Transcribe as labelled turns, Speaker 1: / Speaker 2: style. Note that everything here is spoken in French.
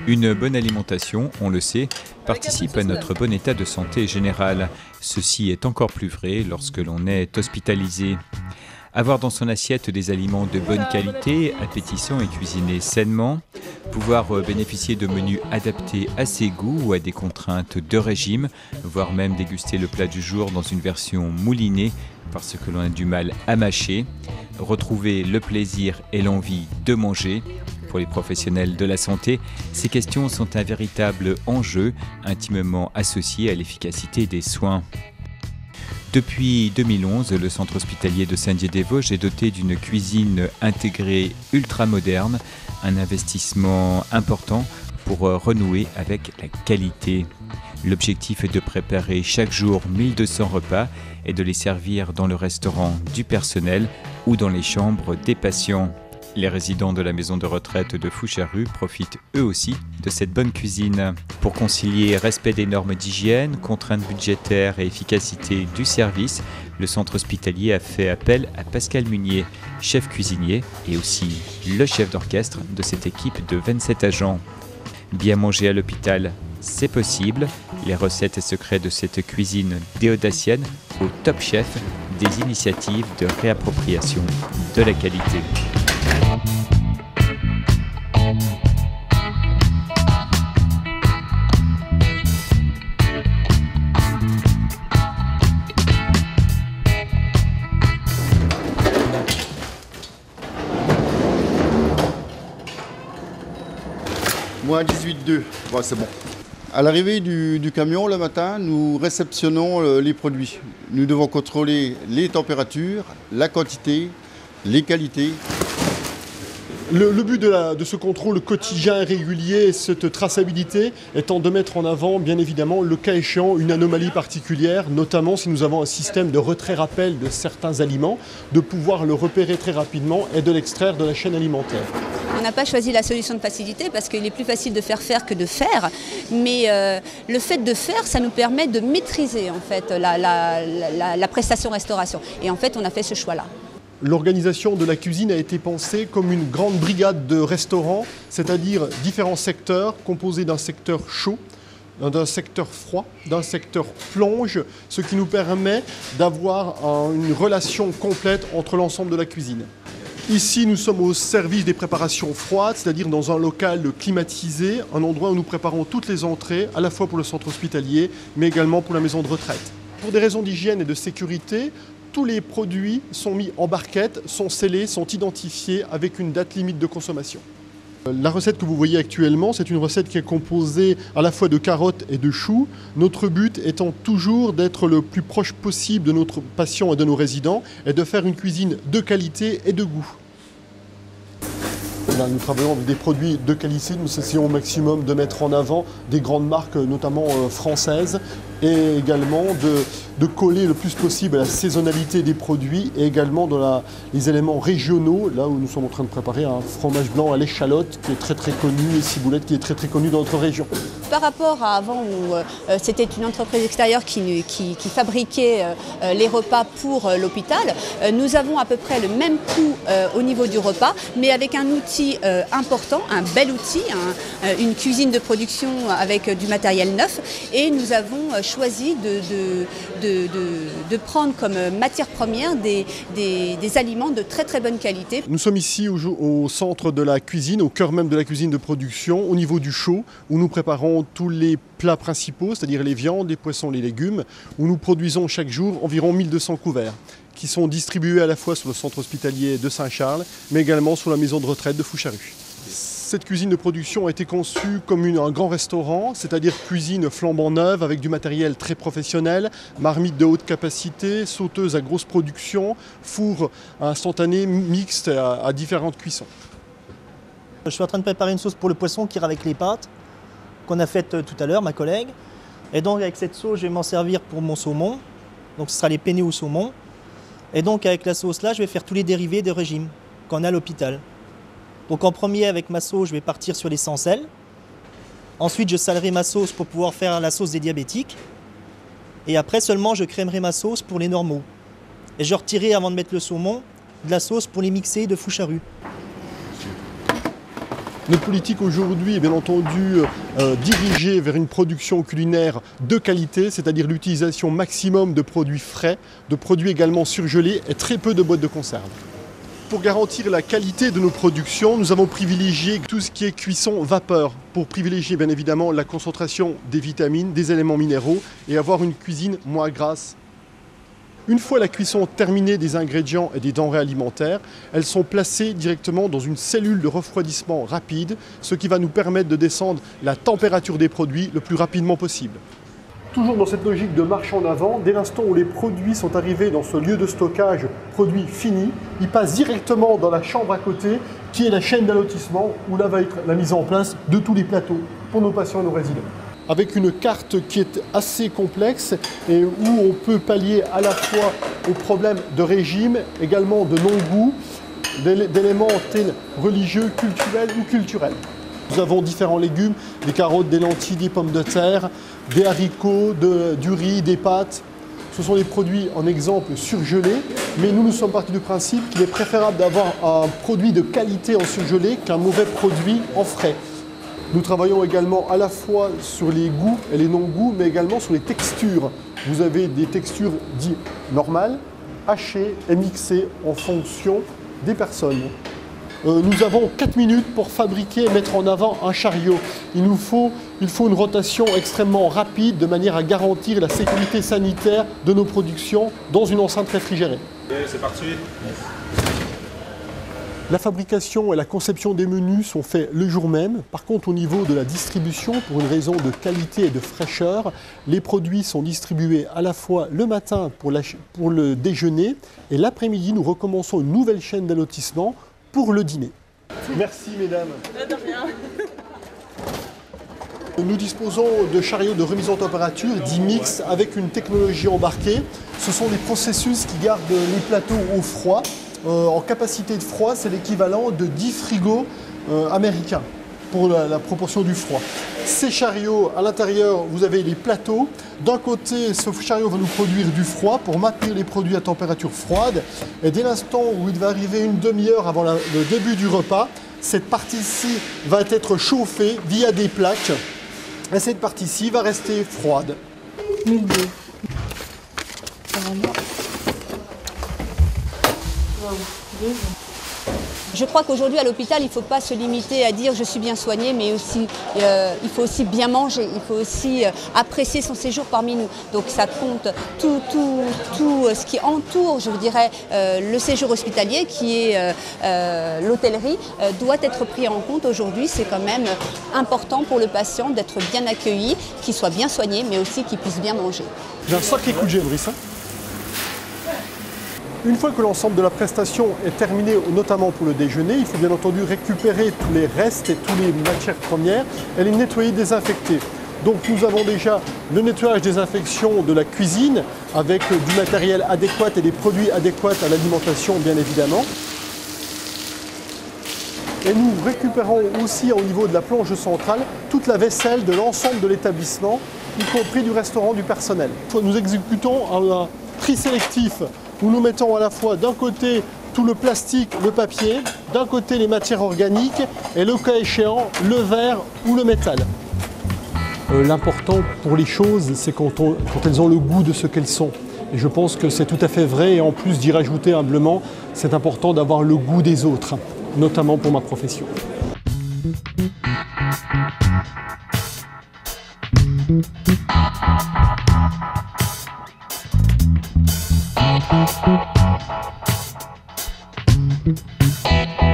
Speaker 1: Une bonne alimentation, on le sait, participe à notre bon état de santé général. Ceci est encore plus vrai lorsque l'on est hospitalisé. Avoir dans son assiette des aliments de bonne qualité, appétissants et cuisinés sainement, pouvoir bénéficier de menus adaptés à ses goûts ou à des contraintes de régime, voire même déguster le plat du jour dans une version moulinée parce que l'on a du mal à mâcher, retrouver le plaisir et l'envie de manger. Pour les professionnels de la santé, ces questions sont un véritable enjeu intimement associé à l'efficacité des soins. Depuis 2011, le centre hospitalier de Saint-Dié-des-Vosges est doté d'une cuisine intégrée ultra moderne, un investissement important pour renouer avec la qualité. L'objectif est de préparer chaque jour 1200 repas et de les servir dans le restaurant du personnel ou dans les chambres des patients. Les résidents de la maison de retraite de Foucharus profitent eux aussi de cette bonne cuisine. Pour concilier respect des normes d'hygiène, contraintes budgétaires et efficacité du service, le centre hospitalier a fait appel à Pascal Munier, chef cuisinier et aussi le chef d'orchestre de cette équipe de 27 agents. Bien manger à l'hôpital, c'est possible. Les recettes et secrets de cette cuisine déodacienne au top chef des initiatives de réappropriation de la qualité.
Speaker 2: Moins 18,2, ouais, c'est bon. À l'arrivée du camion le matin, nous réceptionnons les produits. Nous devons contrôler les températures, la quantité, les qualités.
Speaker 3: Le but de ce contrôle quotidien et régulier, cette traçabilité, étant de mettre en avant, bien évidemment, le cas échéant, une anomalie particulière, notamment si nous avons un système de retrait-rappel de certains aliments, de pouvoir le repérer très rapidement et de l'extraire de la chaîne alimentaire.
Speaker 4: On n'a pas choisi la solution de facilité parce qu'il est plus facile de faire que de faire, mais le fait de faire, ça nous permet de maîtriser en fait, la prestation restauration. Et en fait, on a fait ce choix-là.
Speaker 3: L'organisation de la cuisine a été pensée comme une grande brigade de restaurants, c'est-à-dire différents secteurs composés d'un secteur chaud, d'un secteur froid, d'un secteur plonge, ce qui nous permet d'avoir une relation complète entre l'ensemble de la cuisine. Ici, nous sommes au service des préparations froides, c'est-à-dire dans un local climatisé, un endroit où nous préparons toutes les entrées, à la fois pour le centre hospitalier, mais également pour la maison de retraite. Pour des raisons d'hygiène et de sécurité, tous les produits sont mis en barquette, sont scellés, sont identifiés avec une date limite de consommation. La recette que vous voyez actuellement, c'est une recette qui est composée à la fois de carottes et de choux. Notre but étant toujours d'être le plus proche possible de notre patient et de nos résidents et de faire une cuisine de qualité et de goût. Là, nous travaillons avec des produits de qualité, nous essayons au maximum de mettre en avant des grandes marques, notamment françaises, et également de coller le plus possible à la saisonnalité des produits et également dans les éléments régionaux, là où nous sommes en train de préparer un fromage blanc à l'échalote qui est très connu et ciboulette qui est très connu dans notre région.
Speaker 4: Par rapport à avant où c'était une entreprise extérieure qui fabriquait les repas pour l'hôpital, nous avons à peu près le même coût au niveau du repas, mais avec un outil important, un bel outil, une cuisine de production avec du matériel neuf, et nous avons choisi de prendre comme matière première des aliments de très bonne qualité.
Speaker 3: Nous sommes ici au centre de la cuisine, au cœur même de la cuisine de production, au niveau du chaud, où nous préparons tous les plats principaux, c'est-à-dire les viandes, les poissons, les légumes, où nous produisons chaque jour environ 1200 couverts, qui sont distribués à la fois sur le centre hospitalier de Saint-Charles, mais également sur la maison de retraite de Foucharus. Cette cuisine de production a été conçue comme un grand restaurant, c'est-à-dire cuisine flambant neuve avec du matériel très professionnel, marmite de haute capacité, sauteuse à grosse production, four instantané mixte à différentes cuissons.
Speaker 5: Je suis en train de préparer une sauce pour le poisson qui ira avec les pâtes qu'on a faites tout à l'heure, ma collègue. Et donc avec cette sauce, je vais m'en servir pour mon saumon. Donc ce sera les penne au saumon. Et donc avec la sauce là, je vais faire tous les dérivés de régime qu'on a à l'hôpital. Donc en premier, avec ma sauce, je vais partir sur les sans sel. Ensuite, je salerai ma sauce pour pouvoir faire la sauce des diabétiques. Et après seulement, je crèmerai ma sauce pour les normaux. Et je retirerai, avant de mettre le saumon, de la sauce pour les mixer de Foucharus.
Speaker 3: Notre politique aujourd'hui est bien entendu dirigée vers une production culinaire de qualité, c'est-à-dire l'utilisation maximum de produits frais, de produits également surgelés et très peu de boîtes de conserve. Pour garantir la qualité de nos productions, nous avons privilégié tout ce qui est cuisson vapeur, pour privilégier bien évidemment la concentration des vitamines, des éléments minéraux et avoir une cuisine moins grasse. Une fois la cuisson terminée des ingrédients et des denrées alimentaires, elles sont placées directement dans une cellule de refroidissement rapide, ce qui va nous permettre de descendre la température des produits le plus rapidement possible. Toujours dans cette logique de marche en avant, dès l'instant où les produits sont arrivés dans ce lieu de stockage, produits finis, ils passent directement dans la chambre à côté, qui est la chaîne d'allotissement, où là va être la mise en place de tous les plateaux pour nos patients et nos résidents. Avec une carte qui est assez complexe et où on peut pallier à la fois aux problèmes de régime, également de non-goût, d'éléments tels religieux, culturels ou culturels. Nous avons différents légumes, des carottes, des lentilles, des pommes de terre, des haricots, du riz, des pâtes. Ce sont des produits en exemple surgelés, mais nous sommes partis du principe qu'il est préférable d'avoir un produit de qualité en surgelé qu'un mauvais produit en frais. Nous travaillons également à la fois sur les goûts et les non-goûts, mais également sur les textures. Vous avez des textures dites normales, hachées et mixées en fonction des personnes. Nous avons 4 minutes pour fabriquer et mettre en avant un chariot. Il faut une rotation extrêmement rapide de manière à garantir la sécurité sanitaire de nos productions dans une enceinte réfrigérée.
Speaker 6: C'est parti.
Speaker 3: La fabrication et la conception des menus sont faits le jour même. Par contre, au niveau de la distribution, pour une raison de qualité et de fraîcheur, les produits sont distribués à la fois le matin pour le déjeuner et l'après-midi, nous recommençons une nouvelle chaîne d'allotissement pour le dîner. Merci mesdames.
Speaker 7: De rien.
Speaker 3: Nous disposons de chariots de remise en température, dits mix, avec une technologie embarquée. Ce sont des processus qui gardent les plateaux au froid. En capacité de froid, c'est l'équivalent de 10 frigos américains pour la proportion du froid. Ces chariots, à l'intérieur, vous avez les plateaux. D'un côté, ce chariot va nous produire du froid pour maintenir les produits à température froide. Et dès l'instant où il va arriver une demi-heure avant le début du repas, cette partie-ci va être chauffée via des plaques. Et cette partie-ci va rester froide.
Speaker 7: 1002.
Speaker 4: Je crois qu'aujourd'hui à l'hôpital, il ne faut pas se limiter à dire je suis bien soigné, mais aussi, il faut aussi bien manger, il faut aussi apprécier son séjour parmi nous. Donc ça compte tout ce qui entoure, je dirais, le séjour hospitalier, qui est l'hôtellerie, doit être pris en compte aujourd'hui. C'est quand même important pour le patient d'être bien accueilli, qu'il soit bien soigné, mais aussi qu'il puisse bien manger.
Speaker 3: J'ai un sacré coup de jet, Brice. Une fois que l'ensemble de la prestation est terminé, notamment pour le déjeuner, il faut bien entendu récupérer tous les restes et toutes les matières premières et les nettoyer, désinfecter. Donc nous avons déjà le nettoyage désinfection de la cuisine avec du matériel adéquat et des produits adéquats à l'alimentation bien évidemment. Et nous récupérons aussi au niveau de la plonge centrale toute la vaisselle de l'ensemble de l'établissement, y compris du restaurant, du personnel. Nous exécutons un tri sélectif où nous mettons à la fois d'un côté tout le plastique, le papier, d'un côté les matières organiques et le cas échéant le verre ou le métal. L'important pour les choses, c'est quand elles ont le goût de ce qu'elles sont. Et je pense que c'est tout à fait vrai et en plus d'y rajouter humblement, c'est important d'avoir le goût des autres, notamment pour ma profession.
Speaker 8: Thank you.